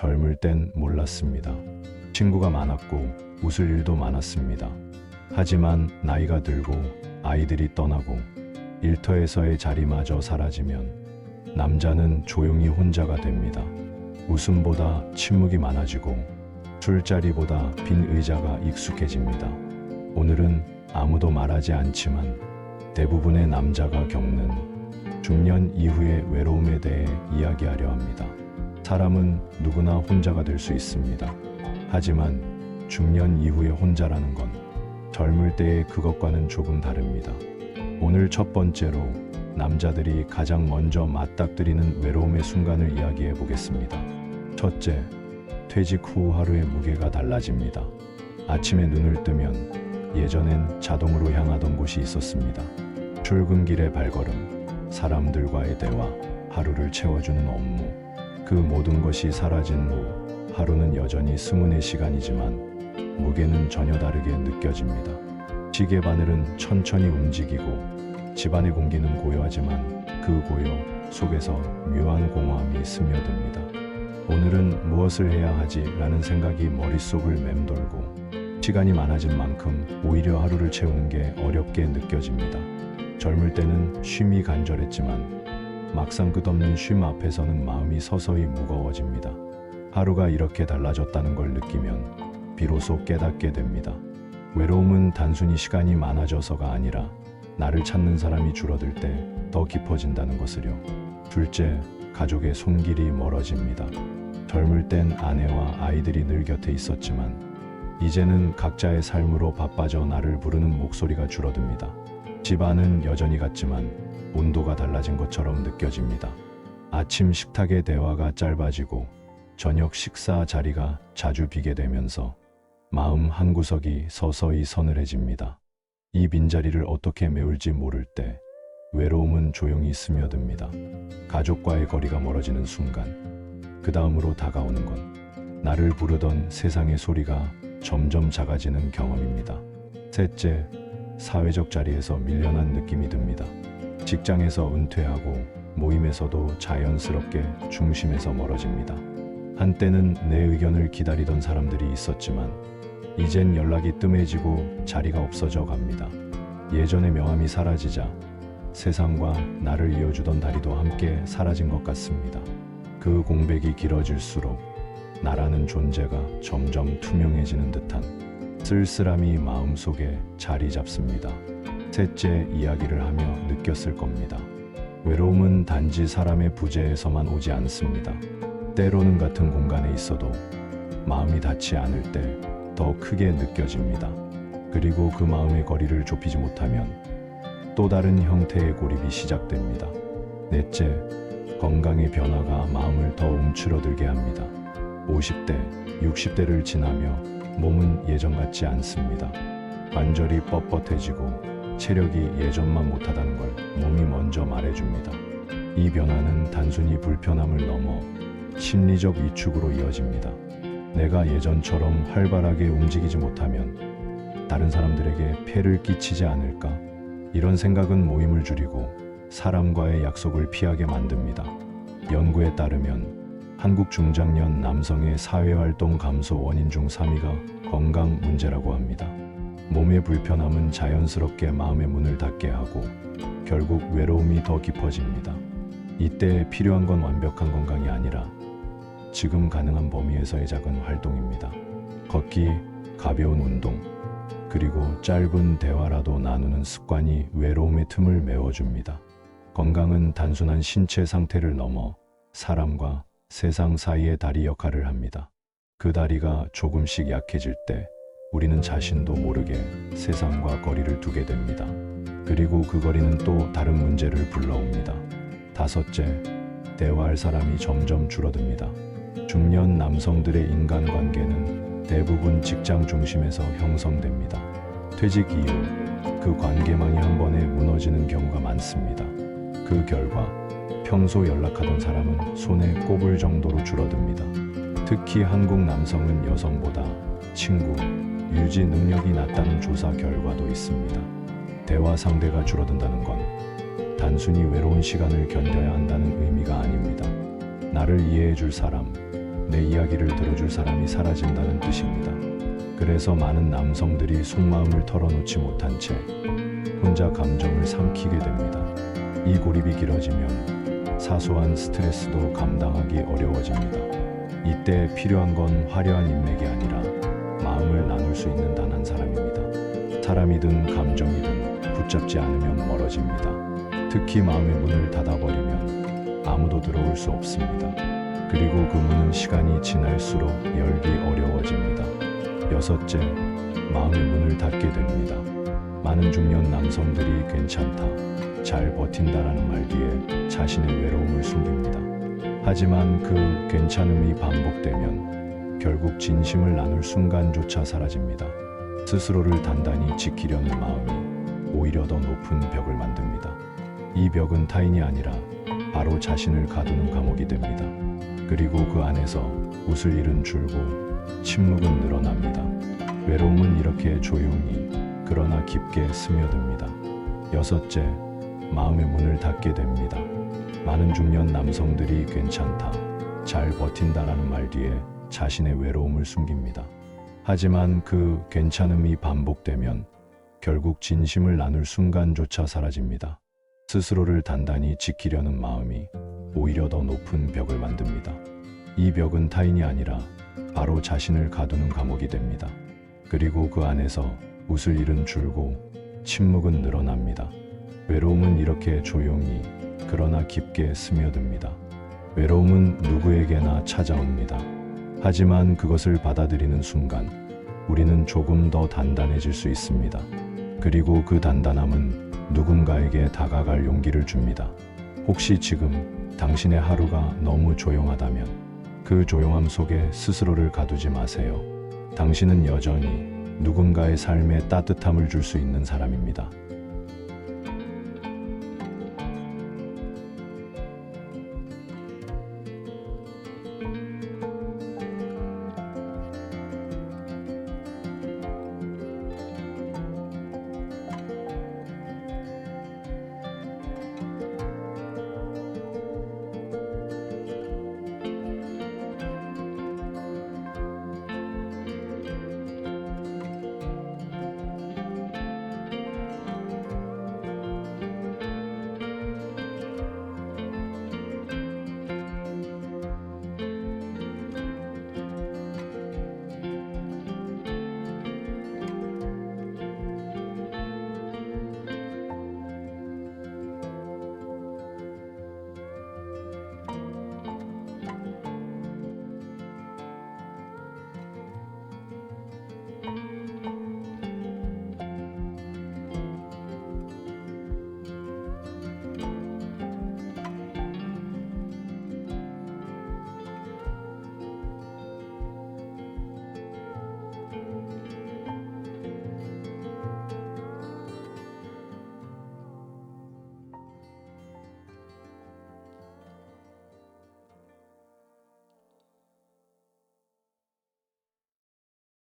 젊을 땐 몰랐습니다. 친구가 많았고 웃을 일도 많았습니다. 하지만 나이가 들고 아이들이 떠나고 일터에서의 자리마저 사라지면 남자는 조용히 혼자가 됩니다. 웃음보다 침묵이 많아지고 술자리보다 빈 의자가 익숙해집니다. 오늘은 아무도 말하지 않지만 대부분의 남자가 겪는 중년 이후의 외로움에 대해 이야기하려 합니다. 사람은 누구나 혼자가 될 수 있습니다. 하지만 중년 이후의 혼자라는 건 젊을 때의 그것과는 조금 다릅니다. 오늘 첫 번째로 남자들이 가장 먼저 맞닥뜨리는 외로움의 순간을 이야기해 보겠습니다. 첫째, 퇴직 후 하루의 무게가 달라집니다. 아침에 눈을 뜨면 예전엔 자동으로 향하던 곳이 있었습니다. 출근길의 발걸음, 사람들과의 대화, 하루를 채워주는 업무. 그 모든 것이 사라진 후 하루는 여전히 스문의 시간이지만 무게는 전혀 다르게 느껴집니다. 시계 바늘은 천천히 움직이고 집안의 공기는 고요하지만 그 고요 속에서 묘한 공허함이 스며듭니다. 오늘은 무엇을 해야 하지? 라는 생각이 머릿속을 맴돌고 시간이 많아진 만큼 오히려 하루를 채우는 게 어렵게 느껴집니다. 젊을 때는 쉼이 간절했지만 막상 끝없는 쉼 앞에서는 마음이 서서히 무거워집니다. 하루가 이렇게 달라졌다는 걸 느끼면 비로소 깨닫게 됩니다. 외로움은 단순히 시간이 많아져서가 아니라 나를 찾는 사람이 줄어들 때 더 깊어진다는 것을요. 둘째, 가족의 손길이 멀어집니다. 젊을 땐 아내와 아이들이 늘 곁에 있었지만 이제는 각자의 삶으로 바빠져 나를 부르는 목소리가 줄어듭니다. 집안은 여전히 같지만 온도가 달라진 것처럼 느껴집니다. 아침 식탁의 대화가 짧아지고 저녁 식사 자리가 자주 비게 되면서 마음 한구석이 서서히 서늘해집니다. 이 빈자리를 어떻게 메울지 모를 때 외로움은 조용히 스며듭니다. 가족과의 거리가 멀어지는 순간 그 다음으로 다가오는 건 나를 부르던 세상의 소리가 점점 작아지는 경험입니다. 셋째, 사회적 자리에서 밀려난 느낌이 듭니다. 직장에서 은퇴하고 모임에서도 자연스럽게 중심에서 멀어집니다. 한때는 내 의견을 기다리던 사람들이 있었지만 이젠 연락이 뜸해지고 자리가 없어져 갑니다. 예전의 명함이 사라지자 세상과 나를 이어주던 다리도 함께 사라진 것 같습니다. 그 공백이 길어질수록 나라는 존재가 점점 투명해지는 듯한 쓸쓸함이 마음속에 자리 잡습니다. 셋째, 이야기를 하며 느꼈을 겁니다. 외로움은 단지 사람의 부재에서만 오지 않습니다. 때로는 같은 공간에 있어도 마음이 닿지 않을 때 더 크게 느껴집니다. 그리고 그 마음의 거리를 좁히지 못하면 또 다른 형태의 고립이 시작됩니다. 넷째, 건강의 변화가 마음을 더 움츠러들게 합니다. 50대, 60대를 지나며 몸은 예전 같지 않습니다. 관절이 뻣뻣해지고 체력이 예전만 못하다는 걸 몸이 먼저 말해줍니다. 이 변화는 단순히 불편함을 넘어 심리적 위축으로 이어집니다. 내가 예전처럼 활발하게 움직이지 못하면 다른 사람들에게 폐를 끼치지 않을까? 이런 생각은 모임을 줄이고 사람과의 약속을 피하게 만듭니다. 연구에 따르면 한국 중장년 남성의 사회활동 감소 원인 중 3위가 건강 문제라고 합니다. 몸의 불편함은 자연스럽게 마음의 문을 닫게 하고 결국 외로움이 더 깊어집니다. 이때 필요한 건 완벽한 건강이 아니라 지금 가능한 범위에서의 작은 활동입니다. 걷기, 가벼운 운동, 그리고 짧은 대화라도 나누는 습관이 외로움의 틈을 메워줍니다. 건강은 단순한 신체 상태를 넘어 사람과 세상 사이의 다리 역할을 합니다. 그 다리가 조금씩 약해질 때 우리는 자신도 모르게 세상과 거리를 두게 됩니다. 그리고 그 거리는 또 다른 문제를 불러옵니다. 다섯째, 대화할 사람이 점점 줄어듭니다. 중년 남성들의 인간관계는 대부분 직장 중심에서 형성됩니다. 퇴직 이후 그 관계망이 한 번에 무너지는 경우가 많습니다. 그 결과 평소 연락하던 사람은 손에 꼽을 정도로 줄어듭니다. 특히 한국 남성은 여성보다 친구, 유지 능력이 낮다는 조사 결과도 있습니다. 대화 상대가 줄어든다는 건 단순히 외로운 시간을 견뎌야 한다는 의미가 아닙니다. 나를 이해해 줄 사람, 내 이야기를 들어줄 사람이 사라진다는 뜻입니다. 그래서 많은 남성들이 속마음을 털어놓지 못한 채 혼자 감정을 삼키게 됩니다. 이 고립이 길어지면 사소한 스트레스도 감당하기 어려워집니다. 이때 필요한 건 화려한 인맥이 아니라 마음을 나눌 수 있는 단 한 사람입니다. 사람이든 감정이든 붙잡지 않으면 멀어집니다. 특히 마음의 문을 닫아버리면 아무도 들어올 수 없습니다. 그리고 그 문은 시간이 지날수록 열기 어려워집니다. 여섯째, 마음의 문을 닫게 됩니다. 많은 중년 남성들이 괜찮다, 잘 버틴다라는 말 뒤에 자신의 외로움을 숨깁니다. 하지만 그 괜찮음이 반복되면 결국 진심을 나눌 순간조차 사라집니다. 스스로를 단단히 지키려는 마음이 오히려 더 높은 벽을 만듭니다. 이 벽은 타인이 아니라 바로 자신을 가두는 감옥이 됩니다. 그리고 그 안에서 웃을 일은 줄고 침묵은 늘어납니다. 외로움은 이렇게 조용히 그러나 깊게 스며듭니다. 여섯째, 마음의 문을 닫게 됩니다. 많은 중년 남성들이 괜찮다, 잘 버틴다라는 말 뒤에 자신의 외로움을 숨깁니다. 하지만 그 괜찮음이 반복되면 결국 진심을 나눌 순간조차 사라집니다. 스스로를 단단히 지키려는 마음이 오히려 더 높은 벽을 만듭니다. 이 벽은 타인이 아니라 바로 자신을 가두는 감옥이 됩니다. 그리고 그 안에서 웃을 일은 줄고 침묵은 늘어납니다. 외로움은 이렇게 조용히 그러나 깊게 스며듭니다. 외로움은 누구에게나 찾아옵니다. 하지만 그것을 받아들이는 순간 우리는 조금 더 단단해질 수 있습니다. 그리고 그 단단함은 누군가에게 다가갈 용기를 줍니다. 혹시 지금 당신의 하루가 너무 조용하다면 그 조용함 속에 스스로를 가두지 마세요. 당신은 여전히 누군가의 삶에 따뜻함을 줄 수 있는 사람입니다.